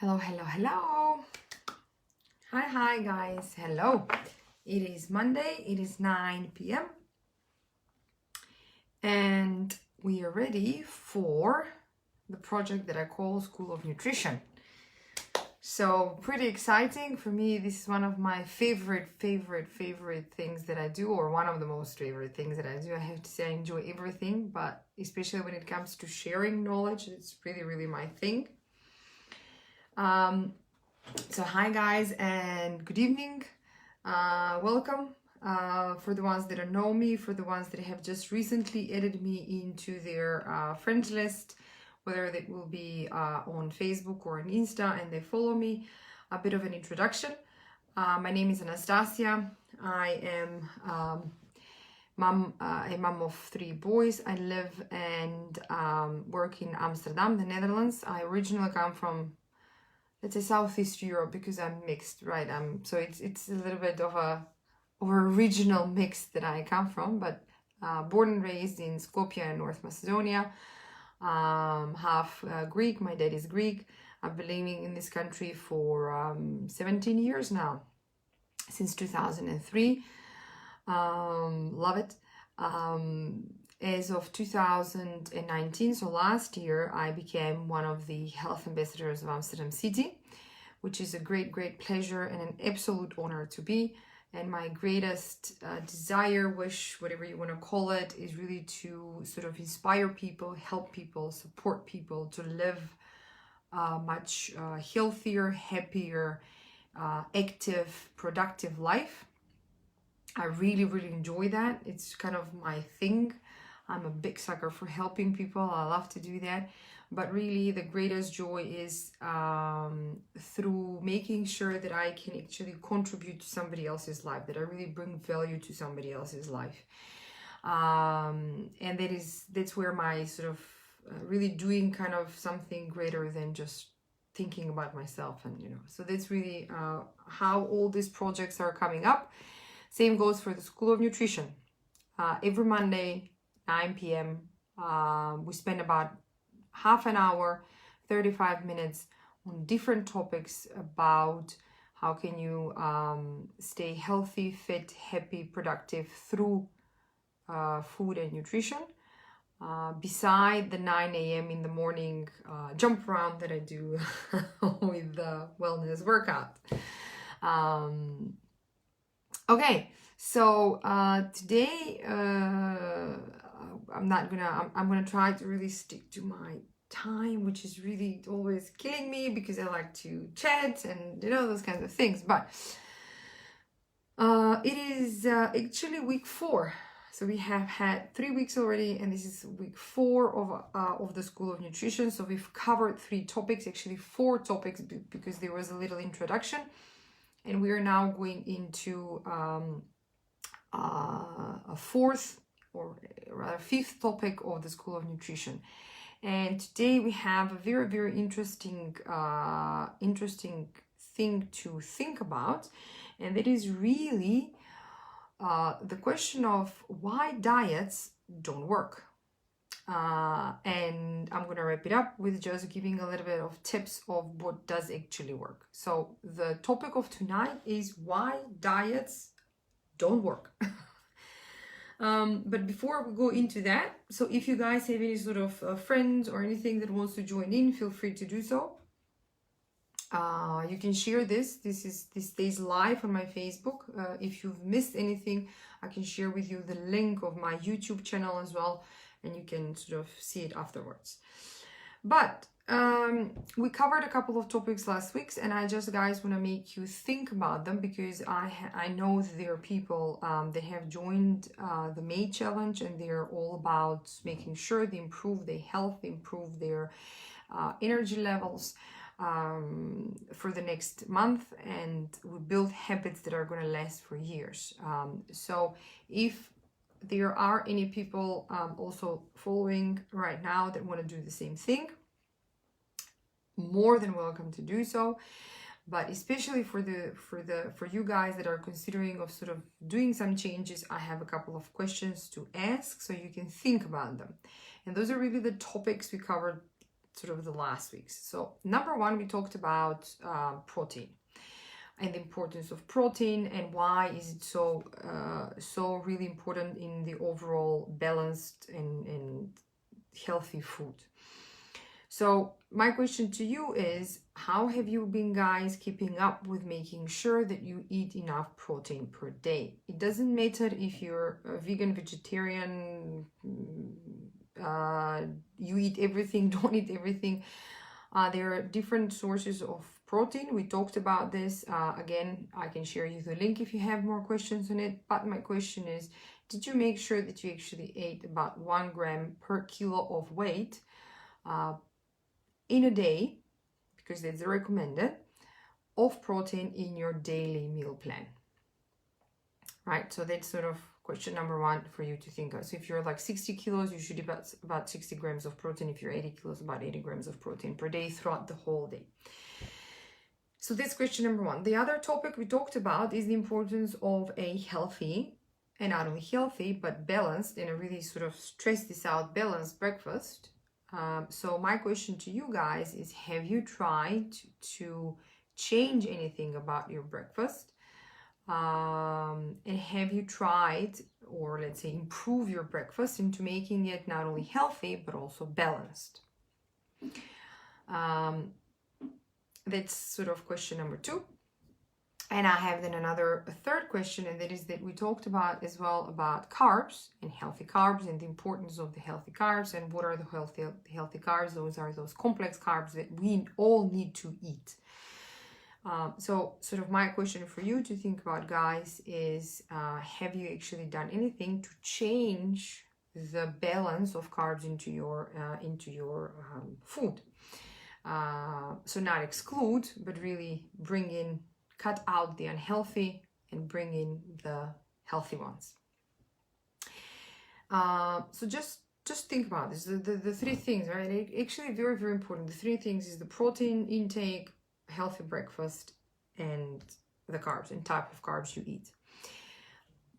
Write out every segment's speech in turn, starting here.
Hello. Hi, guys. Hello. It is Monday. It is 9 p.m. And we are ready for the project that I call School of Nutrition. So pretty exciting for me. This is one of my favorite things that I do, or one of the most favorite things that I do. I have to say I enjoy everything, but especially when it comes to sharing knowledge, it's really my thing. So hi guys and good evening. Welcome. For the ones that don't know me, for the ones that have just recently added me into their friends list, whether that will be on Facebook or on Insta, and they follow me, a bit of an introduction. My name is Anastasia. I am a mom of 3 boys. I live and work in Amsterdam, the Netherlands. I originally come from, let's say, Southeast Europe, because I'm mixed, right? So it's a little bit of a regional mix that I come from, but born and raised in Skopje in North Macedonia, half Greek. My dad is Greek. I've been living in this country for 17 years now, since 2003. Love it. As of 2019, so last year, I became one of the health ambassadors of Amsterdam City, which is a great pleasure and an absolute honor to be. And my greatest desire, wish, whatever you want to call it, is really to sort of inspire people, help people, support people to live a much healthier, happier, active, productive life. I really enjoy that. It's kind of my thing. I'm a big sucker for helping people. I love to do that. But really the greatest joy is through making sure that I can actually contribute to somebody else's life, that I really bring value to somebody else's life. And that's where my sort of really doing kind of something greater than just thinking about myself. And, so that's really how all these projects are coming up. Same goes for the School of Nutrition. Every Monday, 9 p.m. We spend about half an hour, 35 minutes on different topics about how can you stay healthy, fit, happy, productive through food and nutrition. Beside the 9 a.m. in the morning jump around that I do with the wellness workout. Okay, so today I'm gonna try to really stick to my time, which is really always killing me because I like to chat and those kinds of things. But it is actually week 4, so we have had 3 weeks already, and this is week 4 of the School of Nutrition. So we've covered 3 topics, actually 4 topics, because there was a little introduction, and we are now going into a 4th, or rather 5th topic of the School of Nutrition. And today we have a very interesting thing to think about, and that is really the question of why diets don't work. And I'm gonna wrap it up with just giving a little bit of tips of what does actually work. So the topic of tonight is why diets don't work. But before we go into that, so if you guys have any sort of friends or anything that wants to join in, feel free to do so. You can share this. This stays live on my Facebook. If you've missed anything, I can share with you the link of my YouTube channel as well, and you can sort of see it afterwards. But we covered a couple of topics last week, and I just, guys, want to make you think about them, because I know that there are people that have joined the May challenge, and they're all about making sure they improve their health, they improve their energy levels for the next month, and we build habits that are going to last for years. So if there are any people also following right now that want to do the same thing, more than welcome to do so. But especially for you guys that are considering of sort of doing some changes, I have a couple of questions to ask so you can think about them. And those are really the topics we covered sort of the last weeks. So number one, we talked about protein and the importance of protein and why is it so really important in the overall balanced and healthy food. So my question to you is, how have you been, guys, keeping up with making sure that you eat enough protein per day? It doesn't matter if you're a vegan, vegetarian, you eat everything, don't eat everything. There are different sources of protein. We talked about this. Again, I can share you the link if you have more questions on it. But my question is, did you make sure that you actually ate about 1 gram per kilo of weight in a day, because that's recommended, of protein in your daily meal plan? Right, so that's sort of question number one for you to think of. So if you're like 60 kilos, you should eat about 60 grams of protein. If you're 80 kilos, about 80 grams of protein per day throughout the whole day. So that's question number one. The other topic we talked about is the importance of a healthy, and not only healthy, but balanced, and I really sort of stress this out, balanced breakfast. So my question to you guys is, have you tried to change anything about your breakfast? And have you tried, or let's say improve your breakfast into making it not only healthy, but also balanced? That's sort of question number two. And I have then a third question, and that is that we talked about as well about carbs and healthy carbs and the importance of the healthy carbs, and what are the healthy carbs. Those are those complex carbs that we all need to eat. So sort of my question for you to think about, guys, is have you actually done anything to change the balance of carbs into your food? So not exclude, but really bring in, cut out the unhealthy and bring in the healthy ones. So just think about this. The three things, right? Actually, very, very important. The three things is the protein intake, healthy breakfast, and the carbs and type of carbs you eat.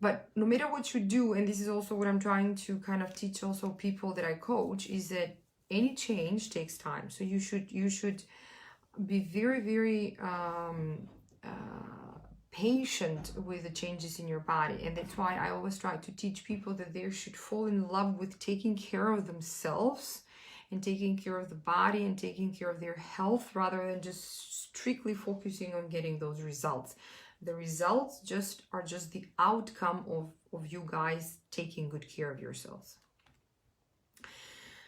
But no matter what you do, and this is also what I'm trying to kind of teach also people that I coach, is that any change takes time. So you should be very, very patient with the changes in your body. And that's why I always try to teach people that they should fall in love with taking care of themselves and taking care of the body and taking care of their health, rather than just strictly focusing on getting those results. The results are just the outcome of you guys taking good care of yourselves.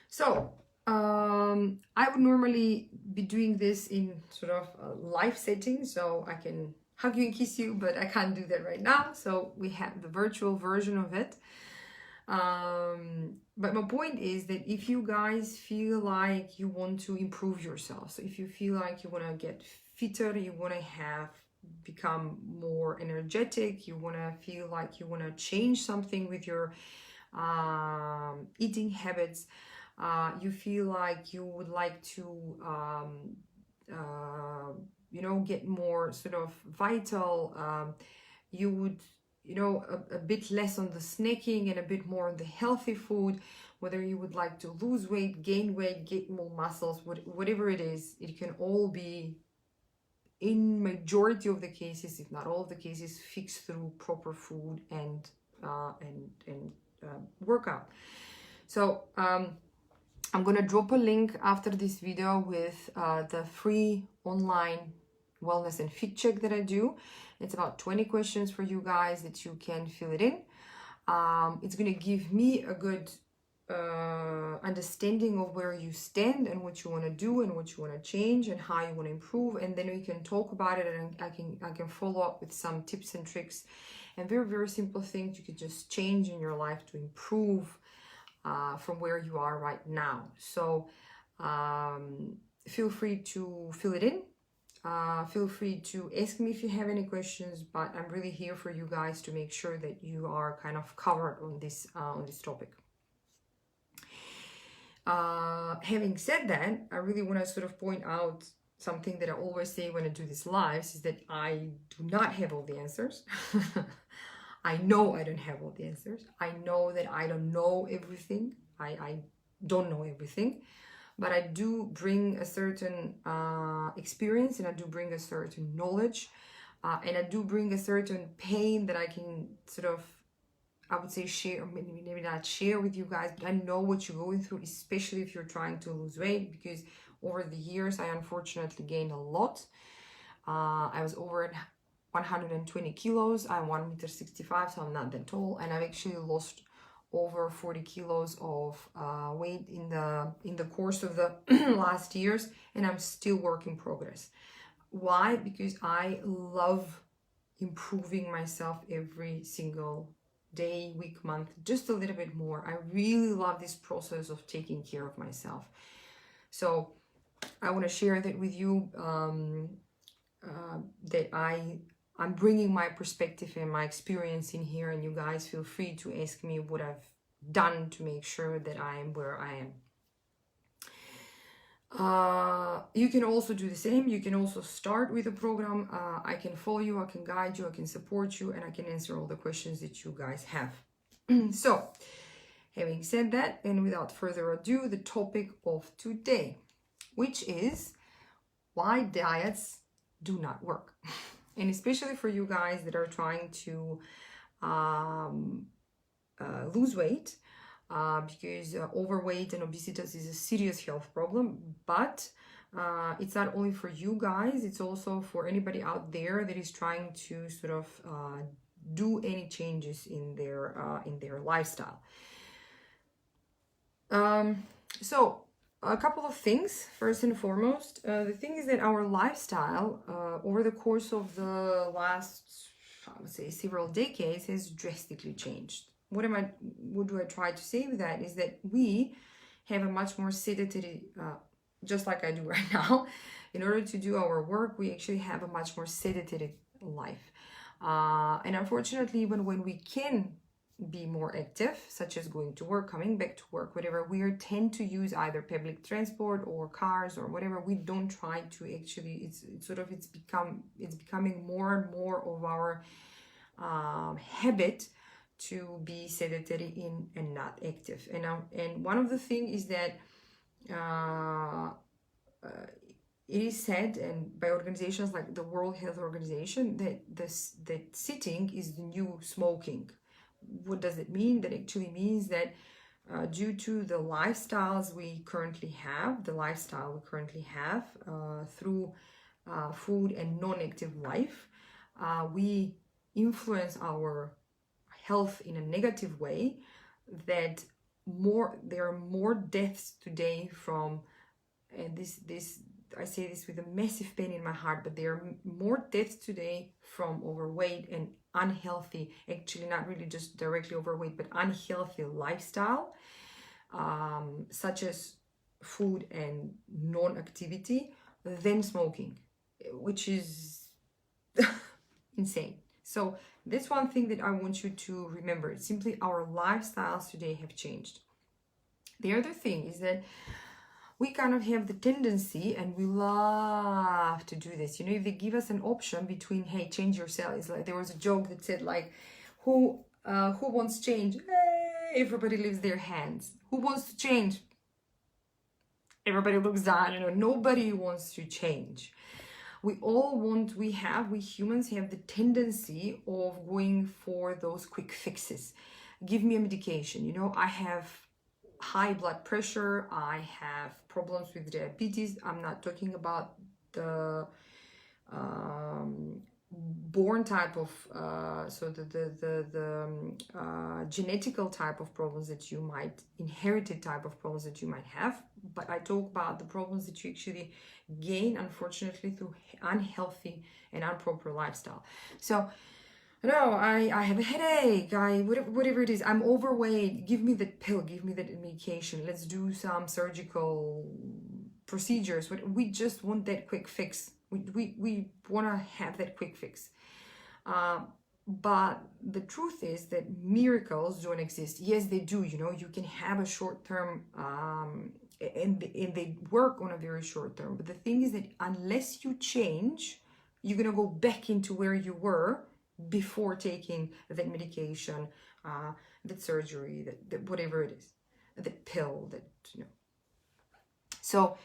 So I would normally be doing this in sort of a live setting, so I can hug you and kiss you, but I can't do that right now. So we have the virtual version of it. But my point is that if you guys feel like you want to improve yourself, so if you feel like you want to get fitter, you want to become more energetic, you want to feel like you want to change something with your eating habits, you feel like you would like to get more sort of vital, you would a bit less on the snacking and a bit more on the healthy food, whether you would like to lose weight, gain weight, get more muscles, whatever it is, it can all be, in majority of the cases, if not all of the cases, fixed through proper food and workout. So I'm gonna drop a link after this video with the free online wellness and fit check that I do. It's about 20 questions for you guys that you can fill it in. It's gonna give me a good understanding of where you stand and what you want to do and what you want to change and how you want to improve, and then we can talk about it, and I can follow up with some tips and tricks and very, very simple things you could just change in your life to improve from where you are right now. So feel free to fill it in. Feel free to ask me if you have any questions, but I'm really here for you guys to make sure that you are kind of covered on this topic. Having said that, I really want to sort of point out something that I always say when I do these lives, is that I do not have all the answers. I know I don't have all the answers. I know that I don't know everything. I don't know everything. but I do bring a certain experience, and I do bring a certain knowledge, and I do bring a certain pain that I can sort of, I would say, share, maybe not share with you guys, but I know what you're going through, especially if you're trying to lose weight, because over the years I unfortunately gained a lot. I was over 120 kilos. I'm 1.65 m, so I'm not that tall, and I've actually lost over 40 kilos of weight in the course of the last years, and I'm still work in progress. Why? Because I love improving myself every single day, week, month, just a little bit more. I really love this process of taking care of myself. So I want to share that with you, that I'm bringing my perspective and my experience in here, and you guys feel free to ask me what I've done to make sure that I am where I am. You can also do the same. You can also start with a program. I can follow you, I can guide you, I can support you, and I can answer all the questions that you guys have. So, having said that, and without further ado, the topic of today, which is why diets do not work. And especially for you guys that are trying to lose weight, because overweight and obesity is a serious health problem. But it's not only for you guys, it's also for anybody out there that is trying to sort of do any changes in their lifestyle. So a couple of things. First and foremost, the thing is that our lifestyle over the course of the last, I would say, several decades has drastically changed. What do I try to say with that is that we have a much more sedentary, just like I do right now. In order to do our work, we actually have a much more sedentary life. And unfortunately, even when we can be more active, such as going to work, coming back to work, whatever, we tend to use either public transport or cars or whatever. We don't try to actually, it's becoming more and more of our habit to be sedentary and not active. And one of the things is that it is said, and by organizations like the World Health Organization, that sitting is the new smoking. What does it mean? That actually means that due to the lifestyles we currently have, through food and non-active life, we influence our health in a negative way, that there are more deaths today from, and this I say this with a massive pain in my heart, but there are more deaths today from overweight and unhealthy, actually not really just directly overweight, but unhealthy lifestyle, such as food and non-activity, than smoking, which is insane. So that's one thing that I want you to remember. It's simply our lifestyles today have changed. The other thing is that we kind of have the tendency, and we love to do this. You know, if they give us an option between, hey, change yourself. It's like there was a joke that said, like, who wants change? Hey, everybody lifts their hands. Who wants to change? Everybody looks down. You know, nobody wants to change. We humans have the tendency of going for those quick fixes. Give me a medication. You know, I have high blood pressure, I have problems with diabetes. I'm not talking about the born type of, genetical type of problems that you might, inherited type of problems that you might have, but I talk about the problems that you actually gain, unfortunately, through unhealthy and improper lifestyle. So, no, I have a headache, whatever it is, I'm overweight, give me that pill, give me that medication, let's do some surgical procedures. We just want that quick fix. We want to have that quick fix. But the truth is that miracles don't exist. Yes, they do. You know, you can have a short term, and they work on a very short term. But the thing is that unless you change, you're going to go back into where you were before taking that medication, that surgery, that whatever it is, that pill, that, you know. So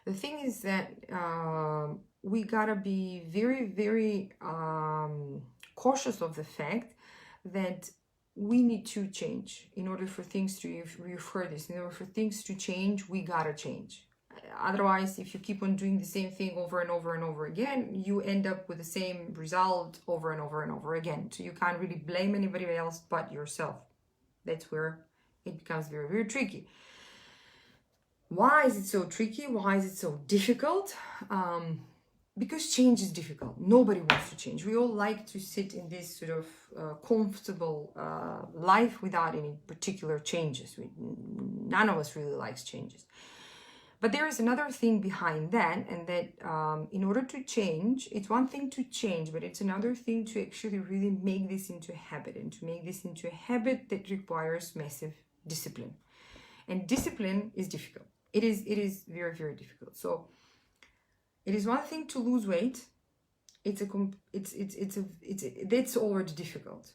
the thing is that we gotta be very, very cautious of the fact that we need to change in order for things to, you've heard this, in order for things to change, we gotta change. Otherwise, if you keep on doing the same thing over and over and over again, you end up with the same result over and over and over again. So you can't really blame anybody else but yourself. That's where it becomes very, very tricky. Why is it so tricky? Why is it so difficult? Because change is difficult. Nobody wants to change. We all like to sit in this sort of comfortable life without any particular changes. None of us really likes changes. But there is another thing behind that, and that in order to change, it's one thing to change, but it's another thing to actually really make this into a habit, and to make this into a habit that requires massive discipline. And discipline is difficult. It is very, very difficult. So it is one thing to lose weight. That's already difficult.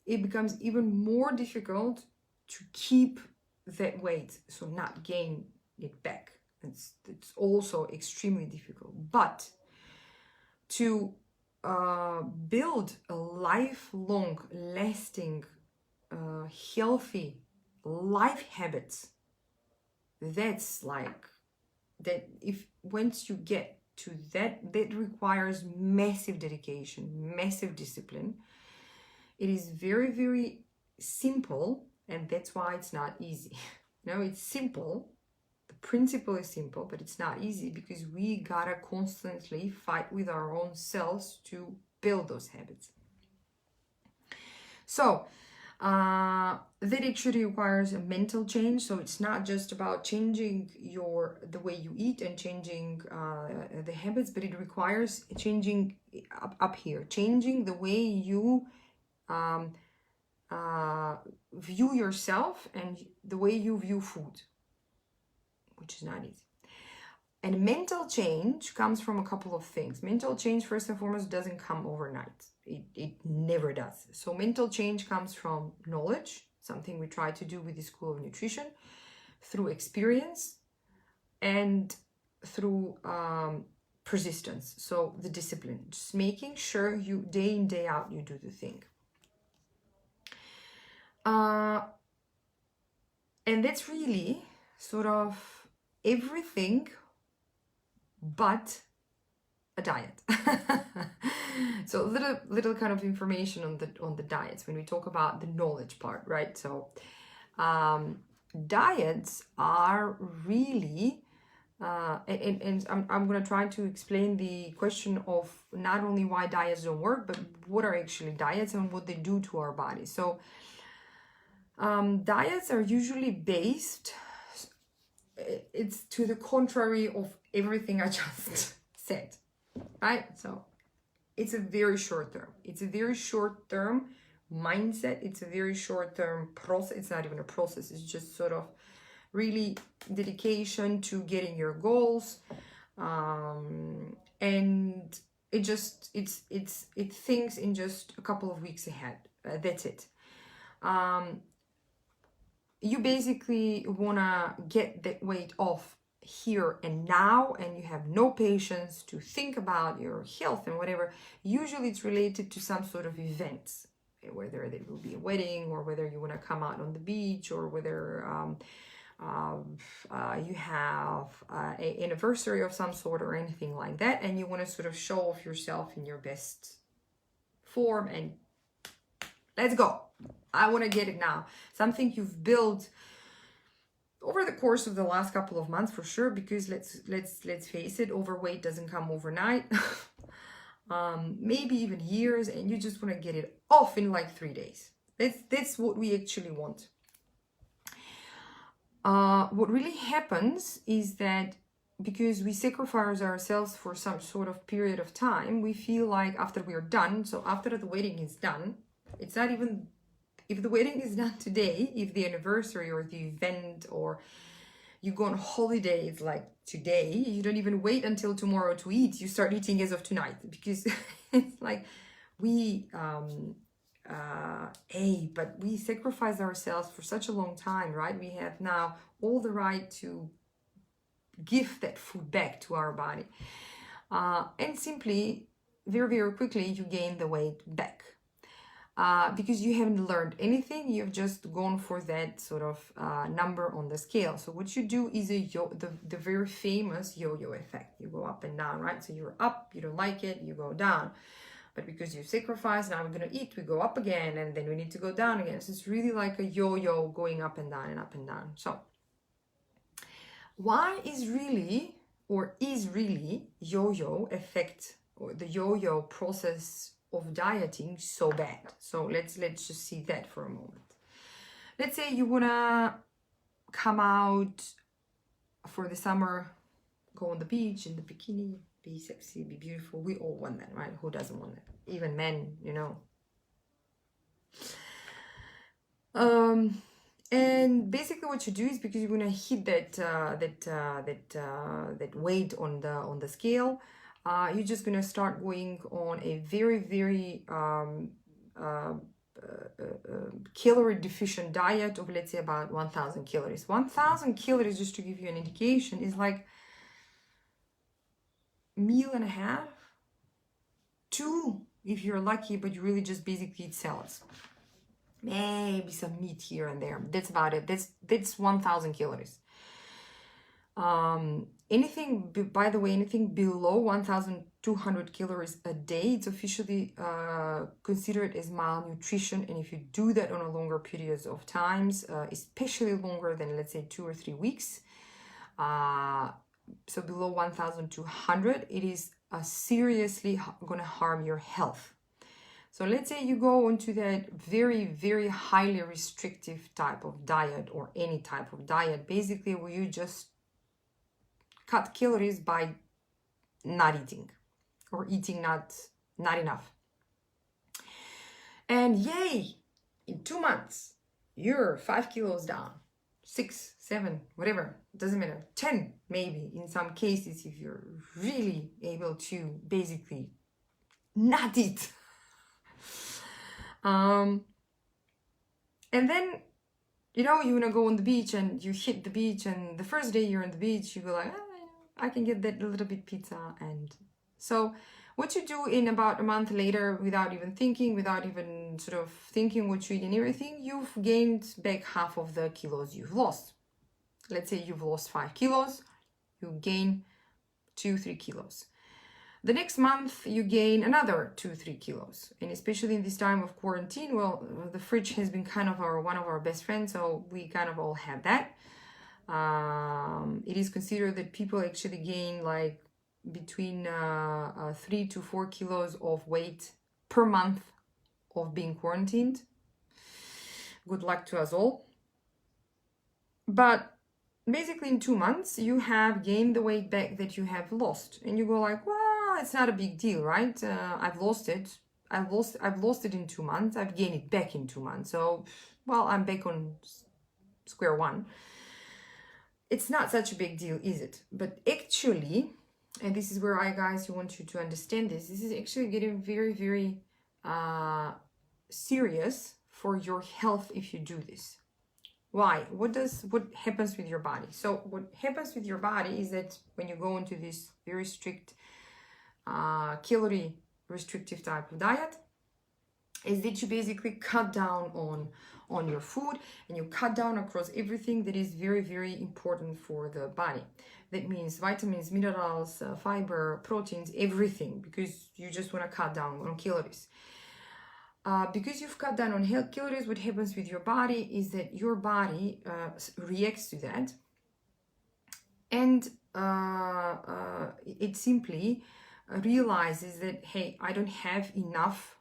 It becomes even more difficult to keep that weight, so not gain it back. It's also extremely difficult. But to build a lifelong, lasting, healthy life habits, that's like that. If once you get to that, that requires massive dedication, massive discipline. It is very, very simple, and that's why it's not easy. It's simple. The principle is simple, but it's not easy because we gotta constantly fight with our own selves to build those habits. So that actually requires a mental change. So it's not just about changing the way you eat and changing the habits, but it requires changing up here, changing the way you view yourself and the way you view food, which is not easy. And mental change comes from a couple of things. Mental change, first and foremost, doesn't come overnight. It never does. So mental change comes from knowledge, something we try to do with the School of Nutrition, through experience, and through persistence. So the discipline, just making sure you day in, day out, you do the thing. And that's really sort of everything but a diet. So little kind of information on the diets when we talk about the knowledge part, right? So diets are really and I'm going to try to explain the question of not only why diets don't work, but what are actually diets and what they do to our body. So diets are usually based, it's to the contrary of everything I just said, right? So it's a very short term. It's a very short term mindset. It's a very short term process. It's not even a process. It's just sort of really dedication to getting your goals. And it thinks in just a couple of weeks ahead. That's it. You basically want to get that weight off here and now, and you have no patience to think about your health and whatever. Usually it's related to some sort of events, whether there will be a wedding, or whether you want to come out on the beach, or whether you have an anniversary of some sort or anything like that, and you want to sort of show off yourself in your best form and let's go. I want to get it now. Something you've built over the course of the last couple of months, for sure, because let's face it, overweight doesn't come overnight. Maybe even years, and you just want to get it off in like 3 days. That's what we actually want. What really happens is that because we sacrifice ourselves for some sort of period of time, we feel like after we're done, so after the wedding is done, it's not even, if the wedding is done today, if the anniversary or the event, or you go on holiday, it's like today, you don't even wait until tomorrow to eat. You start eating as of tonight, because it's like but we sacrifice ourselves for such a long time, right? We have now all the right to give that food back to our body. And simply, very, very quickly, you gain the weight back. Because you haven't learned anything, you've just gone for that sort of number on the scale. So what you do is the very famous yo-yo effect. You go up and down, right? So you're up, you don't like it, you go down. But because you sacrifice, now we're going to eat, we go up again, and then we need to go down again. So it's really like a yo-yo going up and down and up and down. So why is really yo-yo effect, or the yo-yo process of dieting, so bad? So let's just see that for a moment. Let's say you wanna come out for the summer, go on the beach in the bikini, be sexy, be beautiful. We all want that, right? Who doesn't want that? Even men, you know. And basically what you do is, because you're gonna hit that weight on the scale, you're just gonna start going on a very, very calorie deficient diet of, let's say, about 1,000 calories. 1,000 calories, just to give you an indication, is like meal and a half, 2 if you're lucky, but you really just basically eat salads, maybe some meat here and there. That's about it. That's 1,000 calories. Anything, by the way, anything below 1,200 calories a day, it's officially considered as malnutrition. And if you do that on a longer periods of times, especially longer than, let's say, 2 or 3 weeks, so below 1,200, it is seriously going to harm your health. So let's say you go into that very, very highly restrictive type of diet, or any type of diet, basically, where you just cut calories by not eating, or eating not enough. And yay, in 2 months, you're 5 kilos down, 6, 7, whatever, doesn't matter, 10 maybe in some cases, if you're really able to basically not eat. And then, you know, you want to go on the beach, and you hit the beach, and the first day you're on the beach, you go like, I can get that little bit pizza. And so what you do in about a month later, without even thinking, without even sort of thinking what you eat and everything, you've gained back half of the kilos you've lost. Let's say you've lost 5 kilos, you gain 2-3 kilos. The next month, you gain another 2-3 kilos. And especially in this time of quarantine, well, the fridge has been kind of one of our best friends, so we kind of all have that. It is considered that people actually gain like between 3 to 4 kilos of weight per month of being quarantined. Good luck to us all. But basically in 2 months, you have gained the weight back that you have lost. And you go like, well, it's not a big deal, right? I've lost it. I've lost it in 2 months. I've gained it back in 2 months. So, well, I'm back on square one. It's not such a big deal, is it? But actually, and this is where you want you to understand this is actually getting very, very serious for your health if you do this. Why? What happens with your body? So what happens with your body is that when you go into this very strict calorie restrictive type of diet, is that you basically cut down on your food, and you cut down across everything that is very, very important for the body. That means vitamins, minerals, fiber, proteins, everything, because you just want to cut down on calories. Because you've cut down on calories, what happens with your body is that your body reacts to that, and it simply realizes that, hey, I don't have enough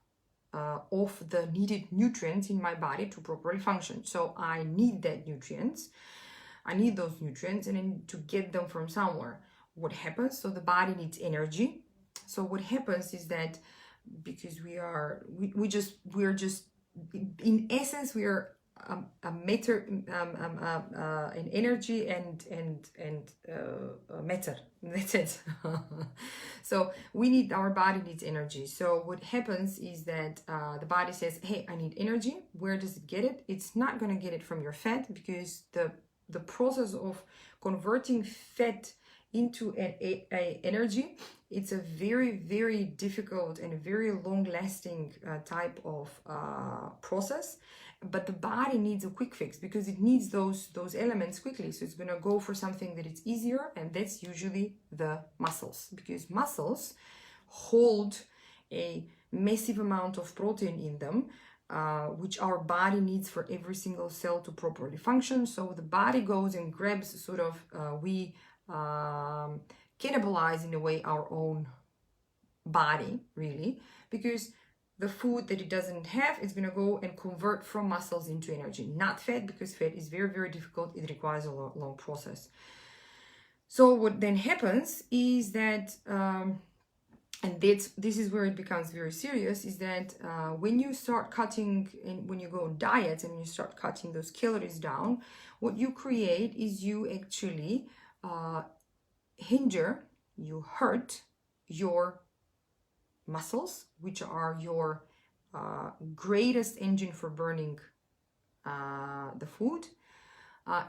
of the needed nutrients in my body to properly function. So I need those nutrients, and I need to get them from somewhere. What happens? So the body needs energy. So what happens is that because we're just in essence, we are a matter in energy and matter. That's it. So our body needs energy. So what happens is that the body says, hey, I need energy. Where does it get it? It's not going to get it from your fat, because the process of converting fat into a energy, it's a very, very difficult and a very long-lasting type of process. But the body needs a quick fix because it needs those elements quickly. So it's going to go for something that is easier, and that's usually the muscles, because muscles hold a massive amount of protein in them, which our body needs for every single cell to properly function. So the body goes and grabs sort of, we cannibalize in a way our own body, really, because the food that it doesn't have is going to go and convert from muscles into energy, not fat, because fat is very, very difficult. It requires a long process. So what then happens is that, and this is where it becomes very serious, is that when you start cutting, and when you go on diets and you start cutting those calories down, what you create is you actually hinder, you hurt your muscles, which are your greatest engine for burning the food.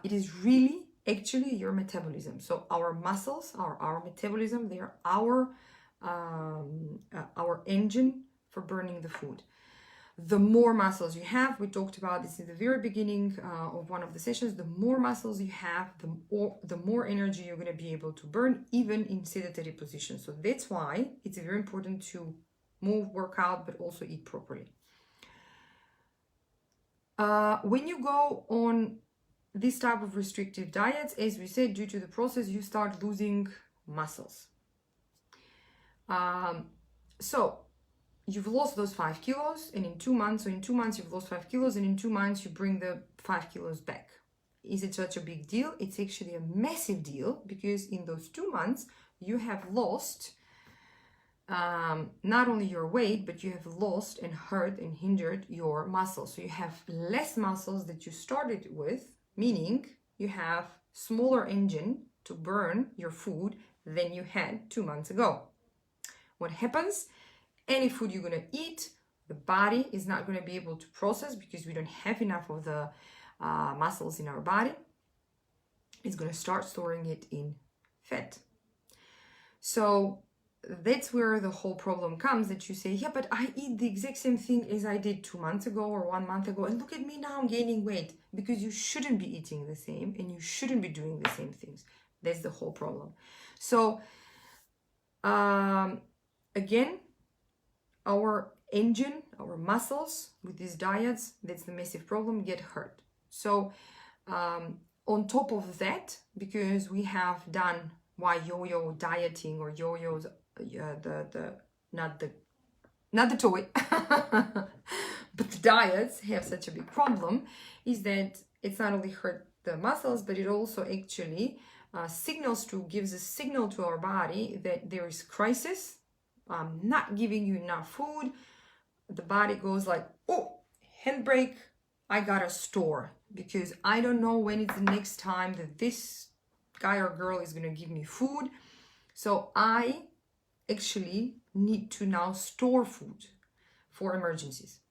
It is really actually your metabolism. So our muscles are our metabolism. They are our engine for burning the food. The more muscles you have, we talked about this in the very beginning of one of the sessions, the more muscles you have, the more energy you're going to be able to burn, even in sedentary position. So that's why it's very important to move, work out, but also eat properly. When you go on this type of restrictive diets, as we said, due to the process, you start losing muscles. So you've lost those 5 kilos, and in 2 months, you've lost 5 kilos, and in 2 months, you bring the 5 kilos back. Is it such a big deal? It's actually a massive deal, because in those 2 months, you have lost not only your weight, but you have lost and hurt and hindered your muscles. So you have less muscles that you started with, meaning you have smaller engine to burn your food than you had 2 months ago. What happens? Any food you're going to eat, the body is not going to be able to process, because we don't have enough of the muscles in our body. It's going to start storing it in fat. So that's where the whole problem comes, that you say, yeah, but I eat the exact same thing as I did 2 months ago or 1 month ago, and look at me now, I'm gaining weight. Because you shouldn't be eating the same, and you shouldn't be doing the same things. That's the whole problem. So again, our engine, our muscles with these diets, that's the massive problem, get hurt. So on top of that, because we have done why yo-yo dieting or yo-yos, not the toy, but the diets have such a big problem, is that it's not only hurt the muscles, but it also actually gives a signal to our body that there is crisis. I'm not giving you enough food. The body goes like, oh, handbrake, I gotta store, because I don't know when it's the next time that this guy or girl is gonna give me food. So I actually need to now store food for emergencies.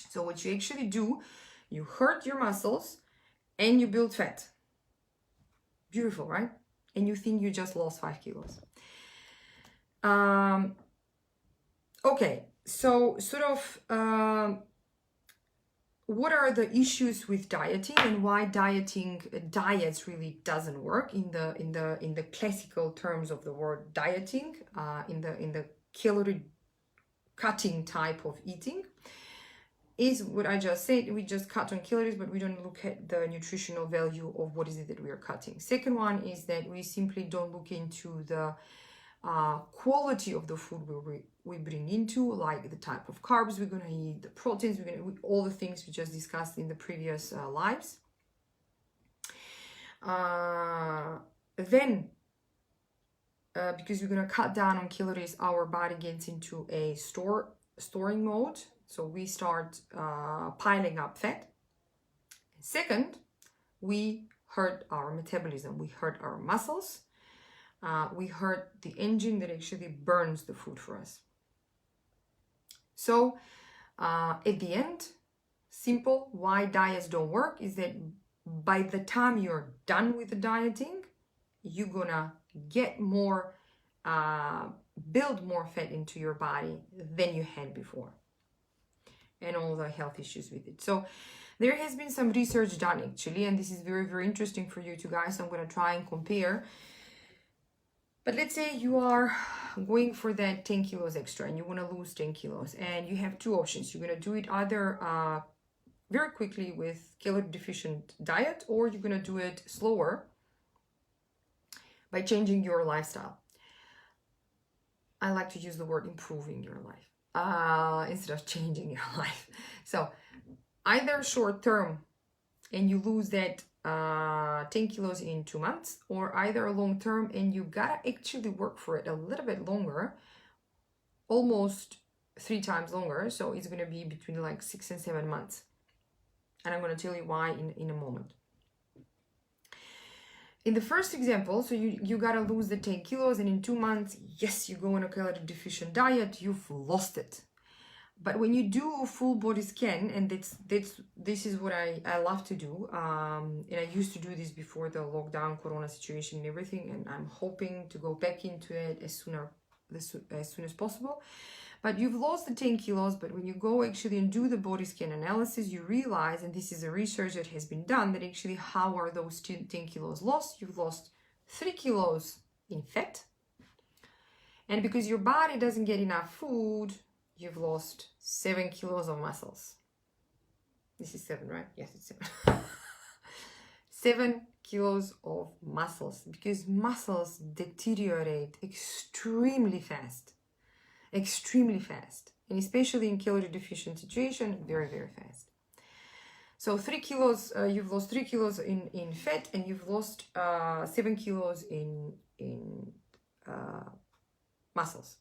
So what you actually do, you hurt your muscles and you build fat. Beautiful, right? And you think you just lost 5 kilos. Okay, so sort of what are the issues with dieting, and why diets really doesn't work in the classical terms of the word dieting, in the calorie cutting type of eating, is what I just said. We just cut on calories, but we don't look at the nutritional value of what is it that we are cutting. Second one is that we simply don't look into the quality of the food we bring into, like the type of carbs we're going to eat, the proteins we're going to eat, all the things we just discussed in the previous lives. Then, because we're going to cut down on calories, our body gets into a storing mode. So we start piling up fat. Second, we hurt our metabolism. We hurt our muscles. We hurt the engine that actually burns the food for us. So at the end, simple, why diets don't work is that by the time you're done with the dieting, you're gonna get more, build more fat into your body than you had before, and all the health issues with it. So there has been some research done actually, and this is very, very interesting for you two guys. I'm going to try and compare. But let's say you are going for that 10 kilos extra and you want to lose 10 kilos, and you have two options. You're going to do it either very quickly with calorie deficient diet, or you're going to do it slower by changing your lifestyle. I like to use the word improving your life instead of changing your life. So either short term and you lose that 10 kilos in 2 months, or either long term and you gotta actually work for it a little bit longer, almost 3 times longer. So it's going to be between like 6 and 7 months. And I'm going to tell you why in a moment. In the first example, so you got to lose the 10 kilos, and in 2 months, yes, you go on a calorie deficient diet, you've lost it. But when you do a full body scan, and this is what I love to do, and I used to do this before the lockdown corona situation and everything, and I'm hoping to go back into it as soon as possible. But you've lost the 10 kilos, but when you go actually and do the body scan analysis, you realize, and this is a research that has been done, that actually how are those 10 kilos lost? You've lost 3 kilos in fat. And because your body doesn't get enough food, you've lost 7 kilos of muscles. This is 7, right? Yes, it's 7. 7 kilos of muscles, because muscles deteriorate extremely fast. And especially in calorie deficient situation, very, very fast. So 3 kilos, you've lost 3 kilos in fat, and you've lost 7 kilos in muscles.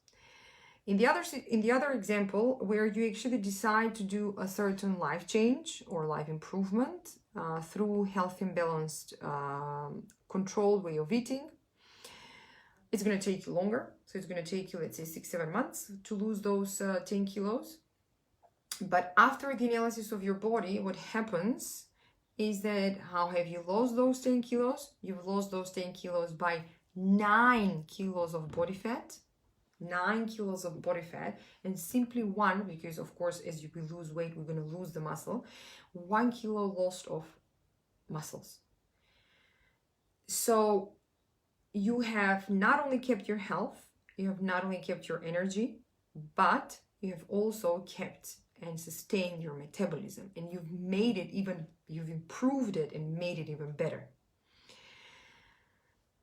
In the other example, where you actually decide to do a certain life change or life improvement through healthy and balanced, controlled way of eating, it's going to take you longer. So it's going to take you, let's say, 6-7 months to lose those 10 kilos. But after the analysis of your body, what happens is that how have you lost those 10 kilos? You've lost those 10 kilos by 9 kilos of body fat. 9 kilos of body fat, and simply 1, because of course as we lose weight we're going to lose the muscle, 1 kilo lost of muscles. So you have not only kept your health, you have not only kept your energy, but you have also kept and sustained your metabolism, and you've improved it and made it even better.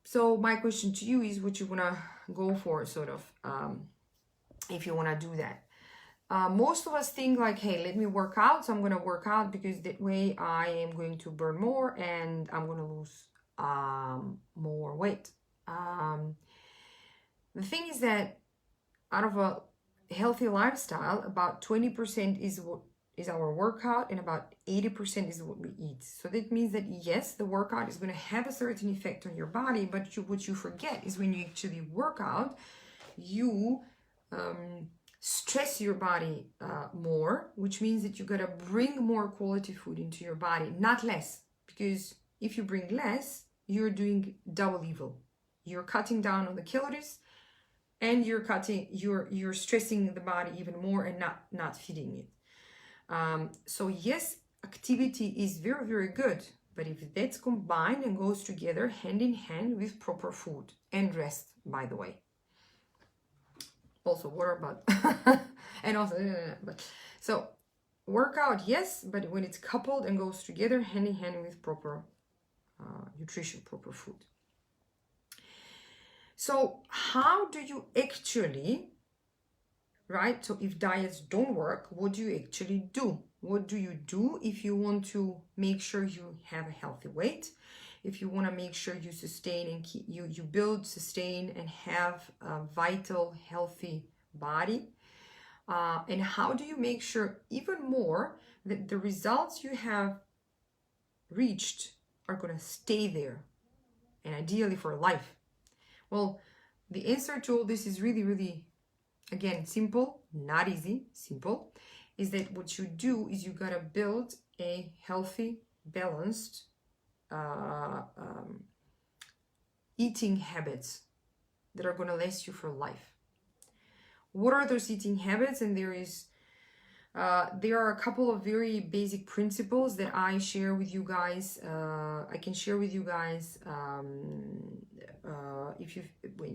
So my question to you is, what you want to go for, sort of, if you want to do that. Most of us think like, hey, let me work out. So I'm going to work out because that way I am going to burn more and I'm going to lose more weight. The thing is that out of a healthy lifestyle, about 20% is our workout, and about 80% is what we eat. So that means that yes, the workout is going to have a certain effect on your body, but what you forget is when you actually work out, you stress your body more, which means that you got to bring more quality food into your body, not less. Because if you bring less, you're doing double evil. You're cutting down on the calories, and you're stressing the body even more and not feeding it. So yes, activity is very, very good, but if that's combined and goes together hand in hand with proper food and rest, by the way, also water, but and also but so workout, yes, but when it's coupled and goes together hand in hand with proper nutrition, proper food. So how do you actually, right? So if diets don't work, what do you actually do? What do you do if you want to make sure you have a healthy weight? If you want to make sure you sustain and keep, you build, sustain, and have a vital, healthy body? And how do you make sure even more that the results you have reached are going to stay there, and ideally for life? Well, the answer to all this is really, really, again, simple, not easy, simple, is that what you do is you gotta build a healthy, balanced eating habits that are going to last you for life. What are those eating habits? And there are a couple of very basic principles that I share with you guys. I can share with you guys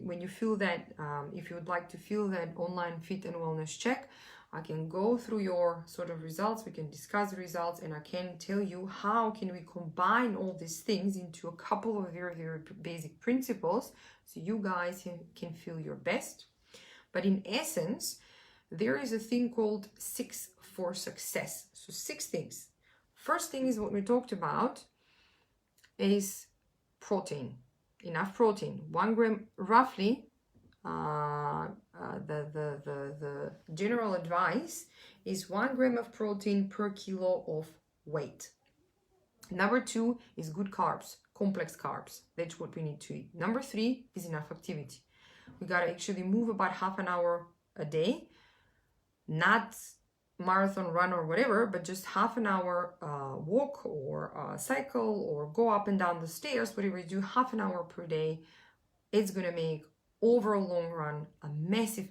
when you feel that, if you would like to feel that online fit and wellness check, I can go through your sort of results, we can discuss the results, and I can tell you how can we combine all these things into a couple of very, very basic principles so you guys can feel your best. But in essence, there is a thing called 6 for success. So 6 things. First thing is what we talked about is protein. Enough protein. 1 gram roughly. The general advice is 1 gram of protein per kilo of weight. Number 2 is good carbs, complex carbs. That's what we need to eat. Number 3 is enough activity. We got to actually move about half an hour a day, not marathon run or whatever, but just half an hour walk or cycle or go up and down the stairs, whatever you do, half an hour per day. It's going to make over a long run a massive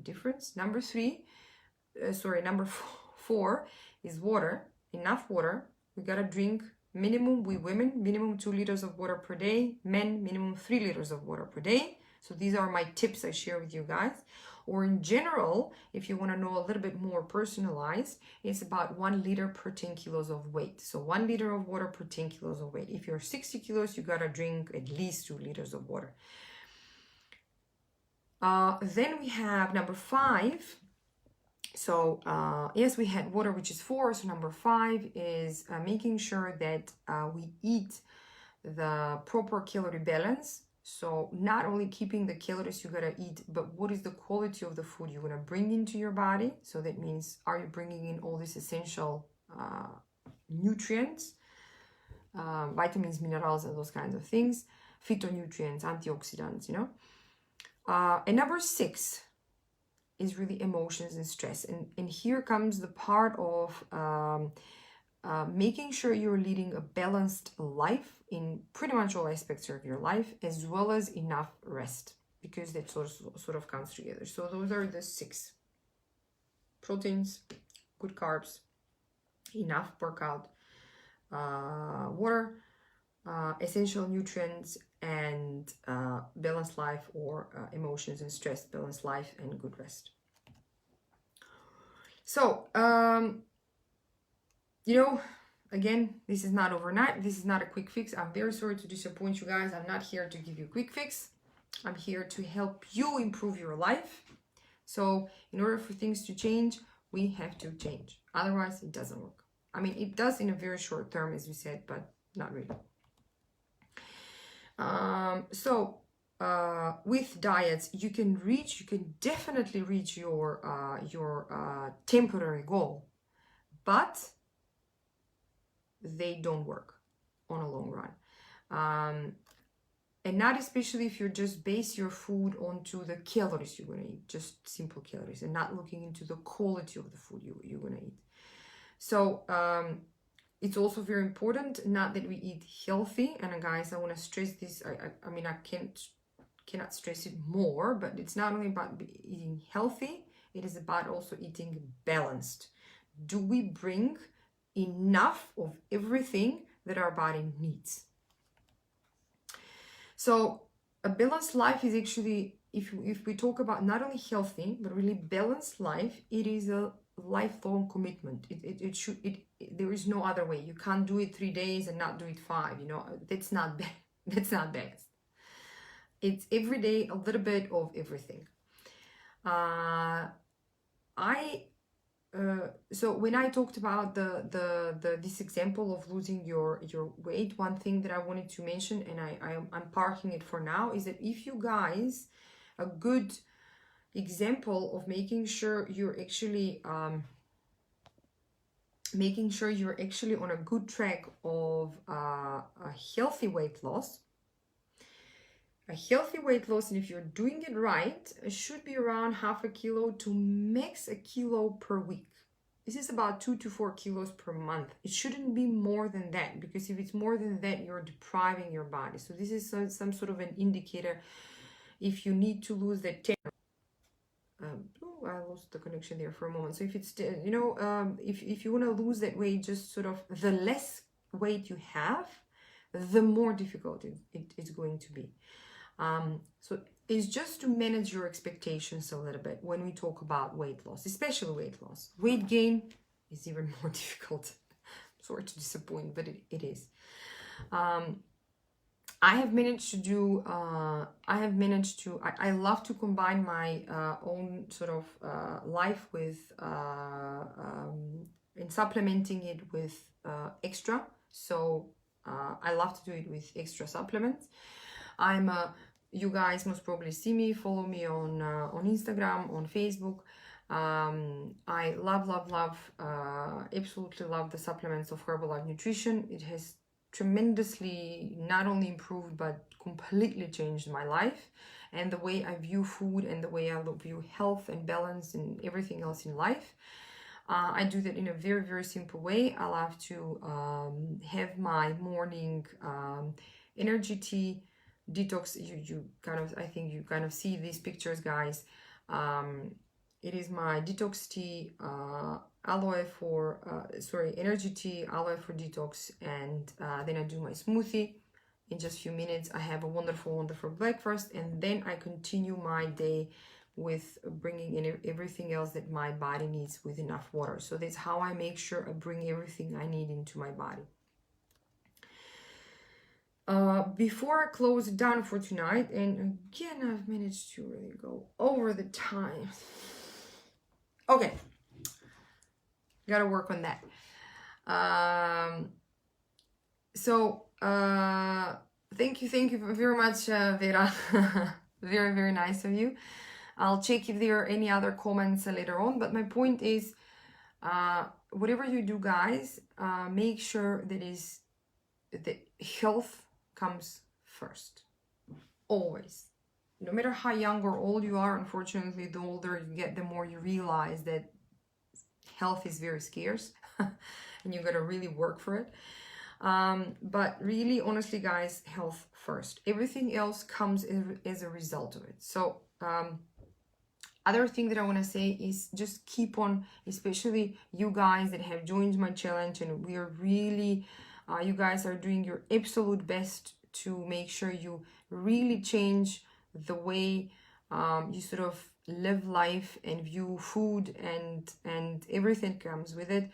difference. Number 4 is water. Enough water. We got to drink minimum, we women, minimum 2 liters of water per day. Men, minimum 3 liters of water per day. So these are my tips I share with you guys. Or in general, if you want to know a little bit more personalized, it's about 1 liter per 10 kilos of weight. So 1 liter of water per 10 kilos of weight. If you're 60 kilos, you got to drink at least 2 liters of water. Then we have number 5. So yes, we had water, which is 4. So number 5 is making sure that we eat the proper calorie balance. So not only keeping the calories you gotta eat, but what is the quality of the food you're gonna bring into your body. So that means, are you bringing in all these essential nutrients, vitamins, minerals, and those kinds of things, phytonutrients, antioxidants, you know. And number 6 is really emotions and stress. And here comes the part of making sure you're leading a balanced life in pretty much all aspects of your life, as well as enough rest, because that sort of comes together. So those are the 6: proteins, good carbs, enough workout, water, essential nutrients, and balanced life, or emotions and stress, balanced life, and good rest. So you know, again, this is not overnight. This is not a quick fix. I'm very sorry to disappoint you guys. I'm not here to give you a quick fix. I'm here to help you improve your life. So in order for things to change, we have to change. Otherwise, it doesn't work. I mean, it does in a very short term, as we said, but not really. With diets, you can definitely reach your temporary goal, but they don't work on a long run. And not especially if you just base your food onto the calories you're going to eat, just simple calories, and not looking into the quality of the food you're going to eat. So it's also very important, not that we eat healthy. And guys, I want to stress this. I mean, I cannot stress it more, but it's not only about eating healthy, it is about also eating balanced. Do we bring enough of everything that our body needs? So a balanced life is actually, if we talk about not only healthy, but really balanced life, it is a lifelong commitment. There is no other way. You can't do it 3 days and not do it 5, you know. That's not balanced. It's every day a little bit of everything. So when I talked about this example of losing your weight, one thing that I wanted to mention, and I'm parking it for now, is that if you guys, a good example of making sure you're actually on a good track of a healthy weight loss. A healthy weight loss, and if you're doing it right, it should be around 0.5 kilo to max 1 kilo per week. this is about 2 to 4 kilos per month. It shouldn't be more than that, because if it's more than that, you're depriving your body. So this is some sort of an indicator. If you need to lose that 10, oh, I lost the connection there for a moment. So if it's, you know, if you want to lose that weight, just sort of the less weight you have, the more difficult it's going to be. So it's just to manage your expectations a little bit when we talk about weight loss, especially weight loss. Weight gain is even more difficult. Sorry to disappoint, but it is. I have managed to do, I love to combine my own sort of life with, and supplementing it with extra. So I love to do it with extra supplements. You guys most probably see me, follow me on Instagram, on Facebook. I love, absolutely love the supplements of Herbalife Nutrition. It has tremendously not only improved, but completely changed my life and the way I view food and the way I view health and balance and everything else in life. I do that in a very, very simple way. I love to have my morning energy tea detox. You kind of, I think you kind of see these pictures, guys. It is my detox tea, energy tea, aloe for detox, and then I do my smoothie in just a few minutes. I have a wonderful breakfast, and then I continue my day with bringing in everything else that my body needs with enough water. So that's how I make sure I bring everything I need into my body. Before I close it down for tonight, and again, I've managed to really go over the time. Okay, gotta work on that. Thank you very much, Vera. Very, very nice of you. I'll check if there are any other comments later on, but my point is, whatever you do, guys, make sure that health comes first, always. No matter how young or old you are, unfortunately, the older you get, the more you realize that health is very scarce and you gotta really work for it. But really, honestly, guys, health first. Everything else comes as a result of it. So other thing that I want to say is just keep on, especially you guys that have joined my challenge, and we are really, you guys are doing your absolute best to make sure you really change the way you sort of live life and view food and everything comes with it.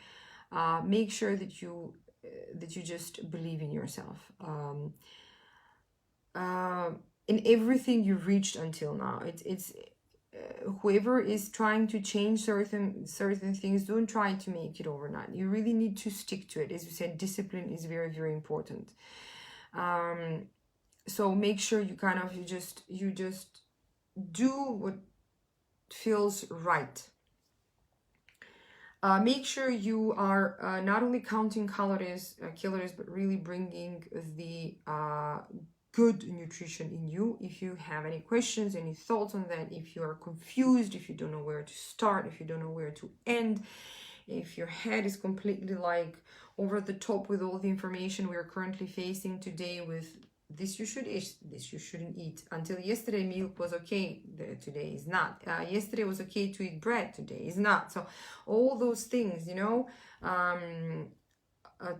Make sure that you just believe in yourself, in everything you've reached until now. It's whoever is trying to change certain things, don't try to make it overnight. You really need to stick to it. As you said, discipline is very, very important. So make sure you just do what feels right. Make sure you are not only counting calories, but really bringing the good nutrition in you. If you have any questions, any thoughts on that, if you are confused, if you don't know where to start, if you don't know where to end, if your head is completely like over the top with all the information we are currently facing today with this you should eat, this you shouldn't eat. Until yesterday, milk was okay, today is not. Yesterday was okay to eat bread, today is not. So all those things, you know,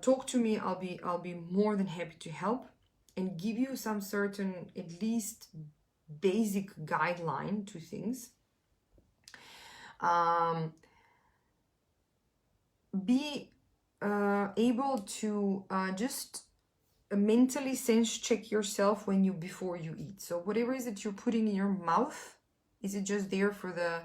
talk to me. I'll be more than happy to help and give you some certain, at least basic guideline to things. Be able to just mentally sense check yourself before you eat. So whatever is it you're putting in your mouth, is it just there for the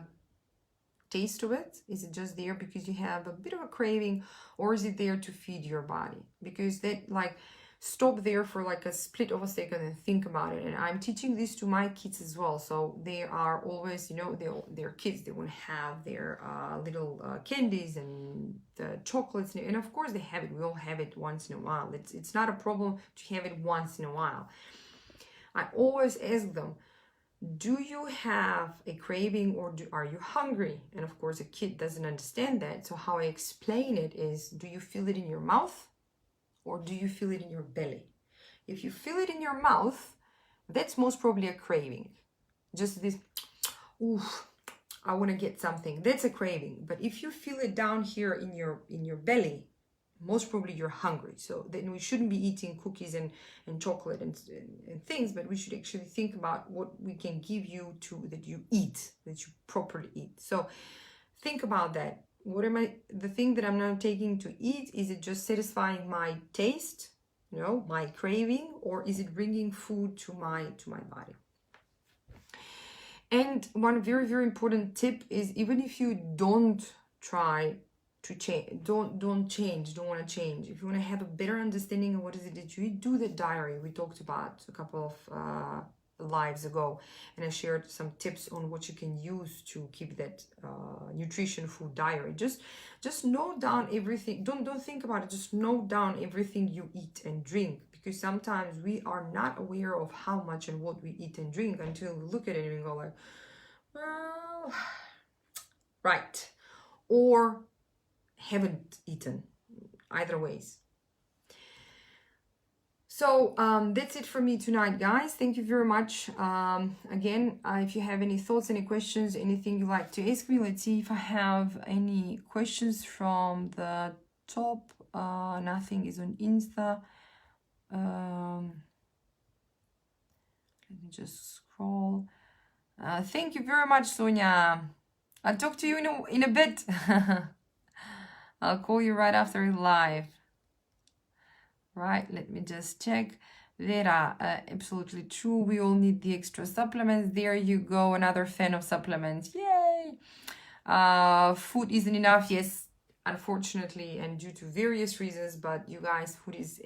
taste of it? Is it just there because you have a bit of a craving, or is it there to feed your body? Because that, like, stop there for like a split of a second and think about it. And I'm teaching this to my kids as well. So they are always, you know, they're kids. They want to have their little candies and the chocolates. And of course they have it. We all have it once in a while. It's not a problem to have it once in a while. I always ask them, do you have a craving, or are you hungry? And of course, a kid doesn't understand that. So how I explain it is, do you feel it in your mouth or do you feel it in your belly? If you feel it in your mouth, that's most probably a craving. Just this, ooh, I want to get something. That's a craving. But if you feel it down here in your belly, most probably you're hungry. So then we shouldn't be eating cookies and chocolate and things, but we should actually think about what we can give you that you eat, that you properly eat. So think about that. The thing that I'm now taking to eat, is it just satisfying my taste, my craving, or is it bringing food to my body? And one very, very important tip is, even if you don't try to change, don't want to change. If you want to have a better understanding of what is it that you eat, do the diary we talked about a couple of lives ago, and I shared some tips on what you can use to keep that nutrition food diary. Just note down everything. Don't think about it. Just note down everything you eat and drink, because sometimes we are not aware of how much and what we eat and drink until we look at it and we go like, well, right, or haven't eaten. Either ways. So that's it for me tonight, guys. Thank you very much. Again, if you have any thoughts, any questions, anything you'd like to ask me, let's see if I have any questions from the top. Nothing is on Insta. Let me just scroll. Thank you very much, Sonia. I'll talk to you in a bit. I'll call you right after live. Right, let me just check. Vera, absolutely true. We all need the extra supplements. There you go, another fan of supplements. Yay! Food isn't enough. Yes, unfortunately, and due to various reasons, but you guys, food is...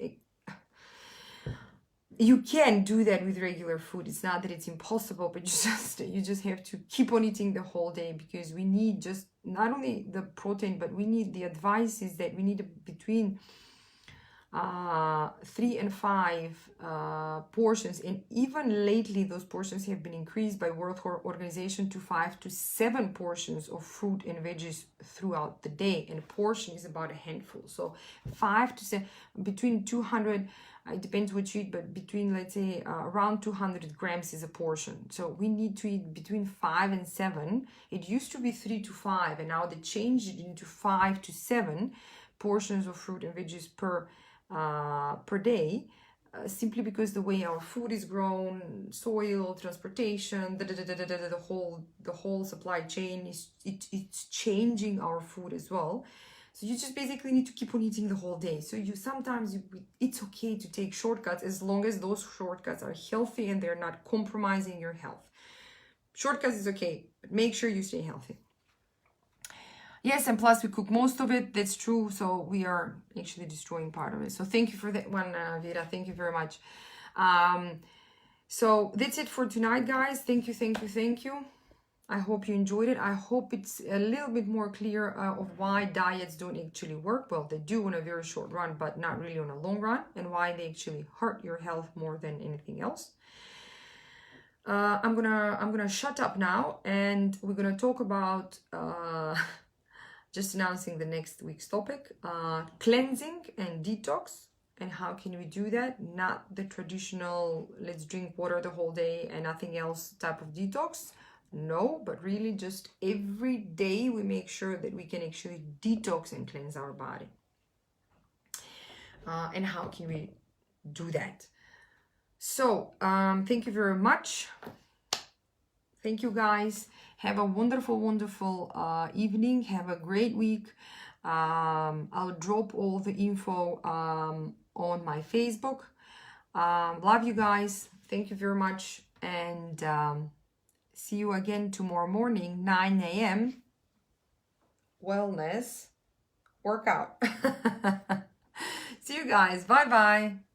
You can do that with regular food. It's not that it's impossible, but you just have to keep on eating the whole day, because we need just not only the protein, but we need, the advice is that we need between 3 and 5 portions, and even lately those portions have been increased by World Health Organization to 5 to 7 portions of fruit and veggies throughout the day, and a portion is about a handful. So 5 to 7, between 200, it depends what you eat, but between, let's say, around 200 grams is a portion. So we need to eat between 5 and 7. It used to be 3 to 5, and now they changed it into 5 to 7 portions of fruit and veggies per day, simply because the way our food is grown, soil, transportation, the whole supply chain it's changing our food as well. So you just basically need to keep on eating the whole day. So it's okay to take shortcuts, as long as those shortcuts are healthy and they're not compromising your health. Shortcuts is okay, but make sure you stay healthy. Yes, and plus we cook most of it. That's true. So we are actually destroying part of it. So thank you for that one, Vera. Thank you very much. So that's it for tonight, guys. Thank you. I hope you enjoyed it. I hope it's a little bit more clear of why diets don't actually work. Well, they do on a very short run, but not really on a long run, and why they actually hurt your health more than anything else. I'm gonna shut up now, and we're gonna talk about just announcing the next week's topic, cleansing and detox, and how can we do that? Not the traditional let's drink water the whole day and nothing else type of detox. No, but really just every day we make sure that we can actually detox and cleanse our body. And how can we do that? So thank you very much. Thank you, guys. Have a wonderful evening. Have a great week. I'll drop all the info on my Facebook. Love you guys. Thank you very much. And see you again tomorrow morning, 9 a.m. Wellness workout. See you guys. Bye-bye.